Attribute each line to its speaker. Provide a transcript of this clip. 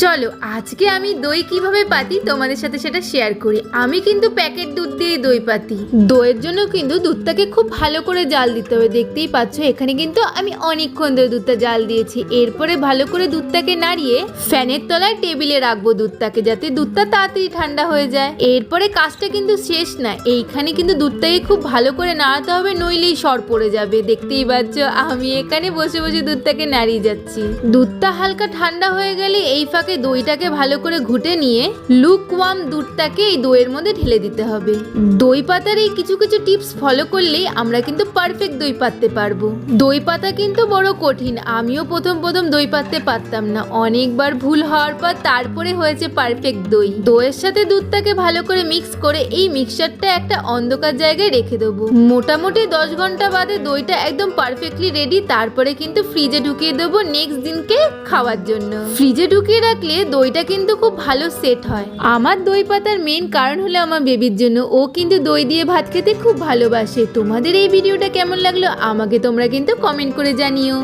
Speaker 1: চলো আজকে আমি দই কিভাবে পাতি তোমাদের সাথে সেটা শেয়ার করি। আমি কিন্তু প্যাকেট দুধ দিয়ে দই পাতি। দইয়ের জন্য কিন্তু দুধটাকে খুব ভালো করে জাল দিতে হবে। দেখতেই পাচ্ছ এখানে কিন্তু আমি অনেকক্ষণ ধরে দুধটা জাল দিয়েছি। এরপরে ভালো করে দুধটাকে নাড়িয়ে ফ্যানের তলায় টেবিলে রাখবো দুধটাকে, যাতে দুধটা তাড়াতাড়ি ঠান্ডা হয়ে যায়। এরপরে কাজটা কিন্তু শেষ না, এইখানে কিন্তু দুধটাকে খুব ভালো করে নাড়াতে হবে, নইলেই সর পড়ে যাবে। দেখতেই পাচ্ছ আমি এখানে বসে বসে দুধটাকে নাড়িয়ে যাচ্ছি। দুধটা হালকা ঠান্ডা হয়ে গেলে এই ফাঁকে দইটাকে ভালো করে ঘুটে নিয়ে লুকওয়ার্ম দুধটাকে এই দইয়ের মধ্যে ঢেলে দিতে হবে। দই পাতার এই কিছু কিছু টিপস ফলো করলেই আমরা কিন্তু পারফেক্ট দই পাততে পারবো। দই পাতা কিন্তু বড় কঠিন, আমিও প্রথম দই পাততে পারতাম না। অনেকবার ভুল হওয়ার পর তারপরে হয়েছে পারফেক্ট দই। দইয়ের সাথে দুধটাকে ভালো করে মিক্স করে এই মিক্সচারটা একটা অন্ধকার জায়গায় রেখে দেবো। মোটামুটি 10 ঘন্টা বাদে দইটা একদম পারফেক্টলি রেডি। তারপরে কিন্তু ফ্রিজে ঢুকিয়ে দেবো নেক্সট দিনকে খাওয়ার জন্য। ফ্রিজে ঢুকিয়ে রাখলে দইটা কিন্তু খুব ভালো সেট হয়। আমার দই পাতার মেন কারণ হলো আমার বেবির জন্য, ও কিন্তু দই দিয়ে ভাত খেতে খুব ভালোবাসে। তোমাদের এই ভিডিওটা কেমন লাগলো আমাকে তোমরা কিন্তু কমেন্ট করে জানিও।